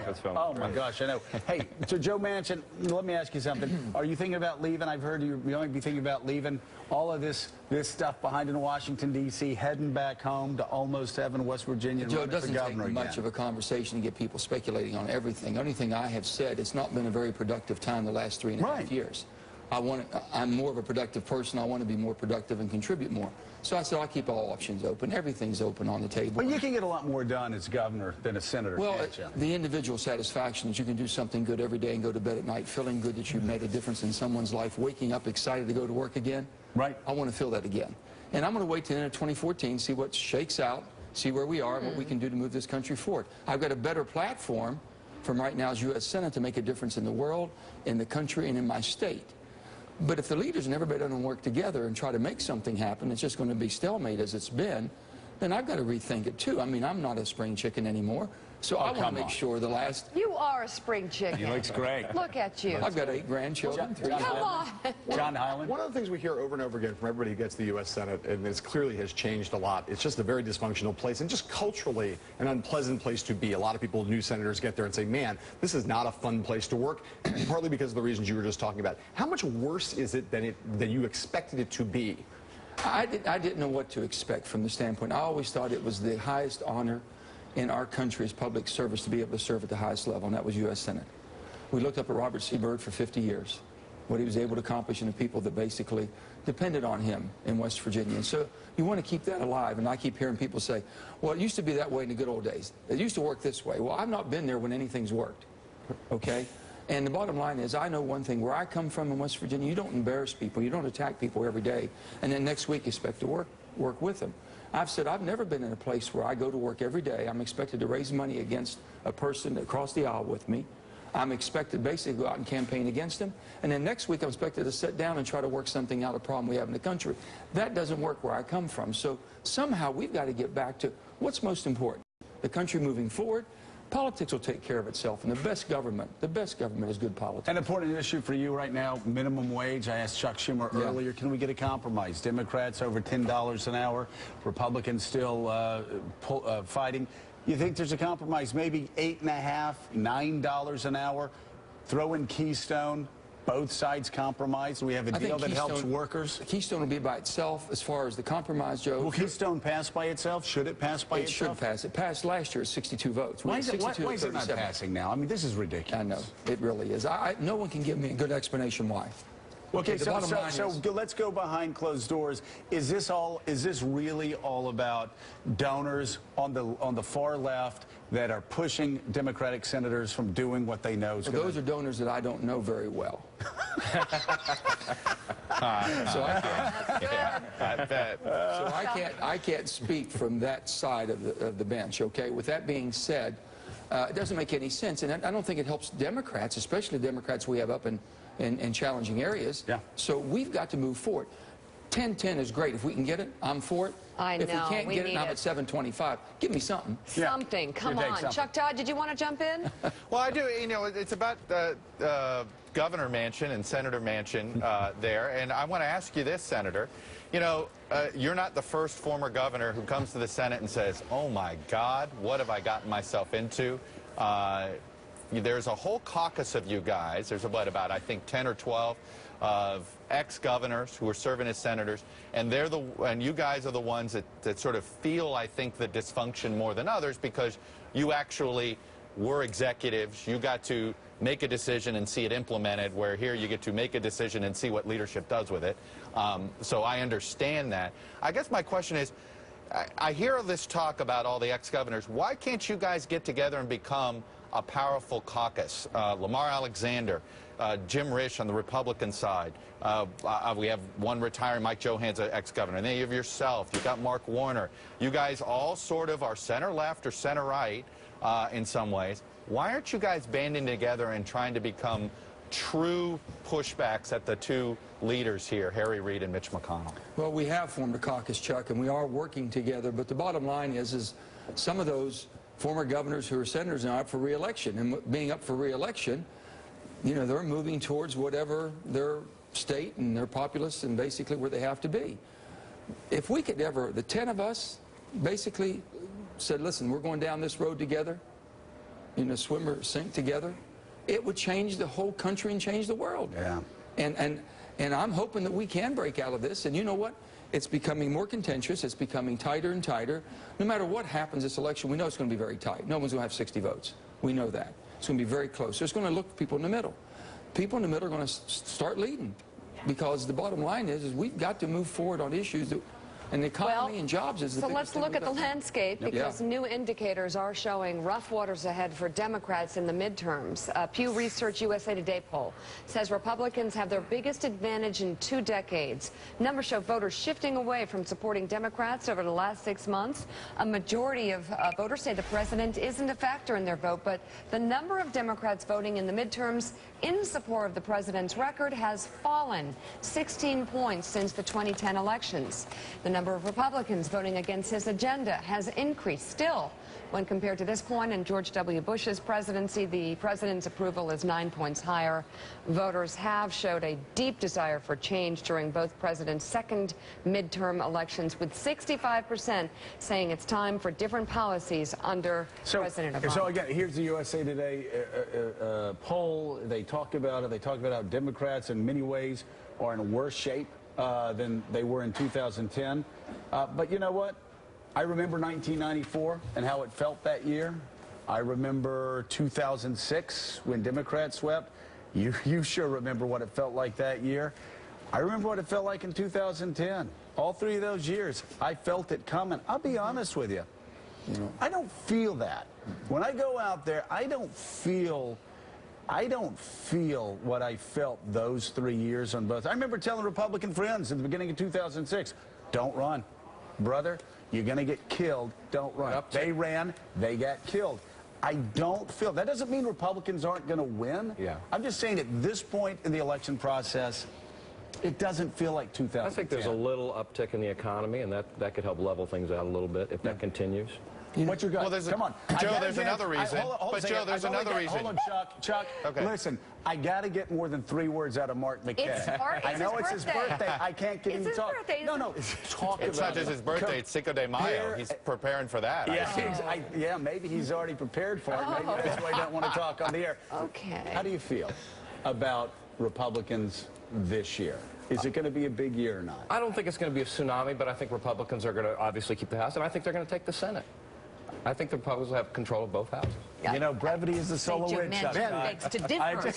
breakfast film. Oh, my gosh, I know. Hey, so Joe Manchin, let me ask you something. Are you thinking about leaving? I've heard you might be thinking about leaving all of this stuff behind in Washington, D.C., heading back home to almost heaven, West Virginia, and Joe, it running for doesn't take governor much again. of a conversation to get people speculating on everything. The only thing I have said, it's not been a very productive time the last 3.5 years. I'm more of a productive person. I want to be more productive and contribute more. So I said I'll keep all options open. Everything's open on the table. But you can get a lot more done as governor than a senator, well, can't you? the individual satisfaction that you can do something good every day and go to bed at night feeling good that you've made a difference in someone's life, waking up excited to go to work again. Right. I want to feel that again. And I'm going to wait till the end of 2014, see what shakes out, see where we are, and what we can do to move this country forward. I've got a better platform from right now as U.S. Senate to make a difference in the world, in the country, and in my state. But if the leaders and everybody don't work together and try to make something happen, it's just going to be stalemate as it's been, then I've got to rethink it too. I mean, I'm not a spring chicken anymore. So I want to make sure the last... You are a spring chicken. He looks great. Look at you. I've got 8 grandchildren. Come on. John Hyland? One of the things we hear over and over again from everybody who gets to the U.S. Senate, and this clearly has changed a lot, it's just a very dysfunctional place and just culturally an unpleasant place to be. A lot of people, new senators, get there and say, man, this is not a fun place to work, partly because of the reasons you were just talking about. How much worse is it than you expected it to be? I didn't know what to expect from the standpoint. I always thought it was the highest honor in our country's public service to be able to serve at the highest level, and that was U.S. Senate. We looked up at Robert C. Byrd for 50 years, what he was able to accomplish and the people that basically depended on him in West Virginia. And so you want to keep that alive, and I keep hearing people say, well, it used to be that way in the good old days. It used to work this way. Well, I've not been there when anything's worked, okay? And the bottom line is, I know one thing, where I come from in West Virginia, you don't embarrass people, you don't attack people every day, and then next week expect to work with them. I've said I've never been in a place where I go to work every day. I'm expected to raise money against a person across the aisle with me. I'm expected basically to go out and campaign against them. And then next week I'm expected to sit down and try to work something out, a problem we have in the country. That doesn't work where I come from. So somehow we've got to get back to what's most important. The country moving forward. Politics will take care of itself, and the best government is good politics. An important issue for you right now, minimum wage. I asked Chuck Schumer earlier, can we get a compromise? Democrats over $10 an hour, Republicans still fighting. You think there's a compromise, maybe $8.50, $9 an hour? Throw in Keystone. Both sides compromise. We have a deal that helps workers. Keystone will be by itself as far as the compromise, Joe. Will Keystone pass by itself? Should it pass by itself? It should pass. It passed last year at 62 votes. Why is it not passing now? I mean, this is ridiculous. I know. It really is. No one can give me a good explanation why. Okay, so let's go behind closed doors. Is this really all about donors on the far left that are pushing Democratic senators from doing what they know is well, those are donors that I don't know very well. So I can't speak from that side of the bench, okay? With that being said, it doesn't make any sense, and I don't think it helps Democrats, especially the Democrats we have up in challenging areas. Yeah. So we've got to move forward. 10-10 is great. If we can get it, I'm for it. I know. If we can't get it, I'm at 7.25. Give me something. Something. Come on. Chuck Todd, did you want to jump in? Well, I do. You know, it's about Governor Manchin and Senator Manchin there. And I want to ask you this, Senator. You know, you're not the first former governor who comes to the Senate and says, oh, my God, what have I gotten myself into? There's a whole caucus of you guys. There's about, I think, 10 or 12 of ex-governors who are serving as senators, and you guys are the ones that sort of feel, I think, the dysfunction more than others because you actually were executives. You got to make a decision and see it implemented, where here you get to make a decision and see what leadership does with it. So I understand that. I guess my question is, I hear this talk about all the ex-governors. Why can't you guys get together and become a powerful caucus? Lamar Alexander, Jim Risch on the Republican side. We have one retiring, Mike Johanns, an ex-governor. And then you have yourself. You've got Mark Warner. You guys all sort of are center-left or center-right in some ways. Why aren't you guys banding together and trying to become true pushbacks at the two leaders here, Harry Reid and Mitch McConnell? Well, we have formed a caucus, Chuck, and we are working together. But the bottom line is some of those former governors who are senators now up for re-election. And being up for re-election, you know, they're moving towards whatever their state and their populace and basically where they have to be. If we could ever, the 10 of us basically said, listen, we're going down this road together, swimmer sink together, it would change the whole country and change the world. Yeah. And I'm hoping that we can break out of this. And you know what? It's becoming more contentious. It's becoming tighter and tighter. No matter what happens this election, we know it's going to be very tight. No one's going to have 60 votes. We know that. It's going to be very close. So it's going to look for people in the middle. People in the middle are going to start leading, because the bottom line is we've got to move forward on issues that, and the economy and jobs is the So let's look at the landscape, because new indicators are showing rough waters ahead for Democrats in the midterms. A Pew Research USA Today poll says Republicans have their biggest advantage in 2 decades. Numbers show voters shifting away from supporting Democrats over the last 6 months. A majority of voters say the president isn't a factor in their vote, but the number of Democrats voting in the midterms in support of the president's record has fallen 16 points since the 2010 elections. The number of Republicans voting against his agenda has increased. Still, when compared to this point in George W. Bush's presidency, the president's approval is 9 points higher. Voters have showed a deep desire for change during both presidents' second midterm elections, with 65% saying it's time for different policies under President Obama. So again, here's the USA Today poll. They talk about it. They talk about how Democrats in many ways are in worse shape than they were in 2010. But you know what? I remember 1994 and how it felt that year. I remember 2006 when Democrats swept. You sure remember what it felt like that year. I remember what it felt like in 2010. All 3 of those years, I felt it coming. I'll be honest with you. I don't feel that. When I go out there, I don't feel what I felt those 3 years on both. I remember telling Republican friends at the beginning of 2006, don't run. Brother, you're going to get killed. Don't run. They ran. They got killed. I don't feel. That doesn't mean Republicans aren't going to win. Yeah. I'm just saying at this point in the election process, it doesn't feel like 2010. I think there's a little uptick in the economy, and that could help level things out a little bit if that continues. What's your gut? Well, Come on. Joe, there's another reason. Joe, there's another reason. Hold on, Chuck. Okay. Listen, I got to get more than 3 words out of Mark McKay. I know it's his birthday. I can't get him to talk. No, talk about it. It's not just his birthday. It's Cinco de Mayo. He's preparing for that. Yeah, maybe he's already prepared for it. Maybe that's why he don't want to talk on the air. Okay. How do you feel about Republicans this year? Is it going to be a big year or not? I don't think it's going to be a tsunami, but I think Republicans are going to obviously keep the House, and I think they're going to take the Senate. I think the Republicans will have control of both houses. You know, brevity is the soul of wit, Chuck. Begs to differ.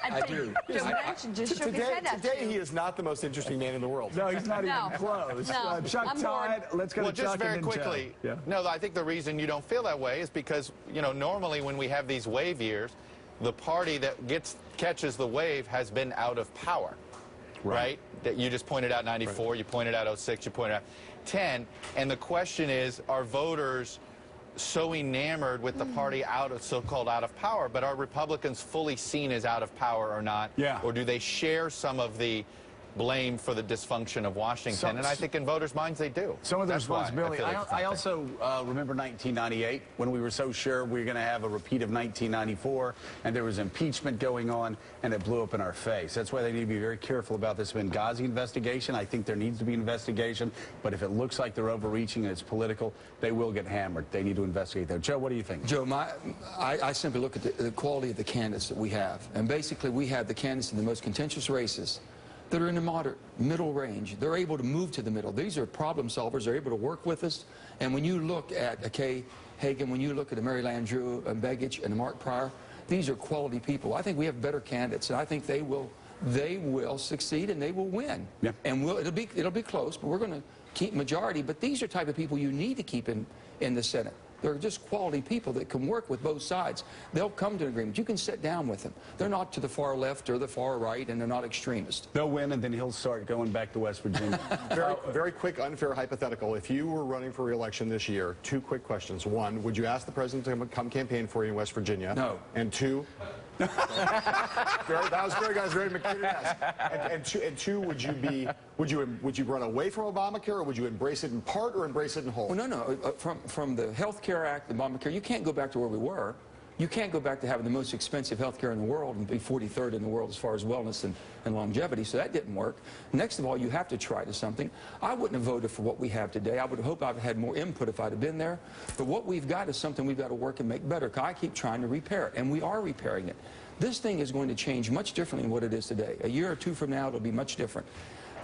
I do. Joe Manchin just shook his head at Today you. he is not the most interesting man in the world. No, he's not even close. No, Chuck I'm Todd, let's go Well, to just Chuck very and then quickly. Joe. No, I think the reason you don't feel that way is because, normally when we have these wave years, the party that catches the wave has been out of power, right? That you just pointed out 94, you pointed out 06, you pointed out 10, and the question is, are voters so enamored with the party so-called out of power, but are Republicans fully seen as out of power or not? Yeah. Or do they share some of the blame for the dysfunction of Washington? And I think in voters' minds they do. Some of the That's why responsibility. I feel like I also remember 1998 when we were so sure we were going to have a repeat of 1994, and there was impeachment going on, and it blew up in our face. That's why they need to be very careful about this Benghazi investigation. I think there needs to be an investigation, but if it looks like they're overreaching and it's political, they will get hammered. They need to investigate that. Joe, what do you think? Joe, I simply look at the quality of the candidates that we have. And basically, we have the candidates in the most contentious races that are in the middle range. They're able to move to the middle. These are problem solvers. They're able to work with us. And when you look at Kay Hagan, when you look at Mary Landrieu and Begich and Mark Pryor, these are quality people. I think we have better candidates, and I think they will succeed and they will win. Yeah. And it'll be close, but we're going to keep majority. But these are the type of people you need to keep in the Senate. They're just quality people that can work with both sides. They'll come to an agreement. You can sit down with them. They're not to the far left or the far right, and they're not extremists. They'll win, and then he'll start going back to West Virginia. Very quick, unfair hypothetical. If you were running for re-election this year, 2 quick questions. 1, would you ask the president to come campaign for you in West Virginia? No. And 2, that was very McCune ask. And two, would you run away from Obamacare, or would you embrace it in part or embrace it in whole? Well, no. From the Health Care Act, the Obamacare, you can't go back to where we were. You can't go back to having the most expensive health care in the world and be 43rd in the world as far as wellness and longevity, so that didn't work. Next of all, you have to try to something. I wouldn't have voted for what we have today. I would hope I've had more input if I'd have been there. But what we've got is something we've got to work and make better. I keep trying to repair it, and we are repairing it. This thing is going to change much differently than what it is today. A year or two from now, it'll be much different.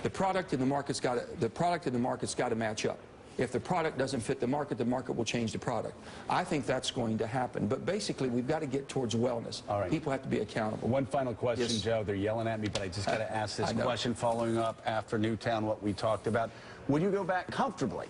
The product in the market's got to match up. If the product doesn't fit the market will change the product. I think that's going to happen. But basically, we've got to get towards wellness. All right. People have to be accountable. One final question, Yes. Joe. They're yelling at me, but I just got to ask this question following up after Newtown, what we talked about. Would you go back comfortably?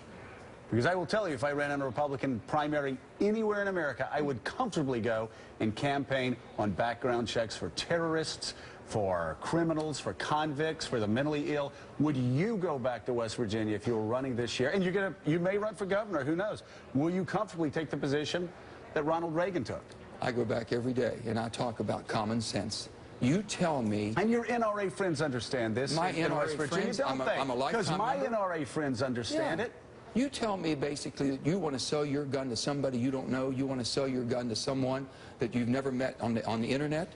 Because I will tell you, if I ran on a Republican primary anywhere in America, I would comfortably go and campaign on background checks for terrorists, for criminals, for convicts, for the mentally ill. Would you go back to West Virginia if you were running this year? And you may run for governor, who knows? Will you comfortably take the position that Ronald Reagan took? I go back every day, and I talk about common sense. You tell me... And your NRA friends understand this My in NRA West Virginia, friends, don't they? I'm a lifetime Because my member. NRA friends understand it. You tell me basically that you want to sell your gun to somebody you don't know. You want to sell your gun to someone that you've never met on the internet.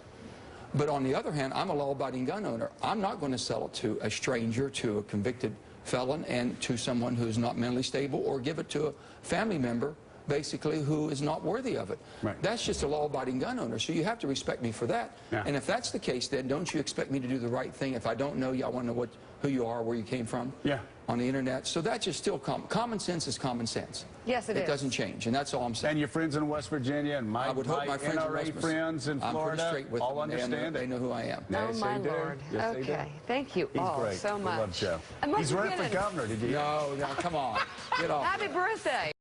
But on the other hand, I'm a law-abiding gun owner. I'm not going to sell it to a stranger, to a convicted felon, and to someone who's not mentally stable, or give it to a family member, basically, who is not worthy of it. Right. That's just a law-abiding gun owner, so you have to respect me for that. Yeah. And if that's the case, then don't you expect me to do the right thing? If I don't know you, I want to know who you are, where you came from. Yeah. On the internet. So that's just still common sense is common sense. Yes, it is. It doesn't change, and that's all I'm saying. And your friends in West Virginia and I my would hope my friends in NRA West Virginia- friends in I'm pretty Florida straight with all them. understand They it. know who I am. Oh, Yes, my they do. Lord. Yes, they do. Okay. Thank you He's all great. so We much. love Joe. And once He's running for again- governor. Did you? No, come on. Get off. Happy birthday.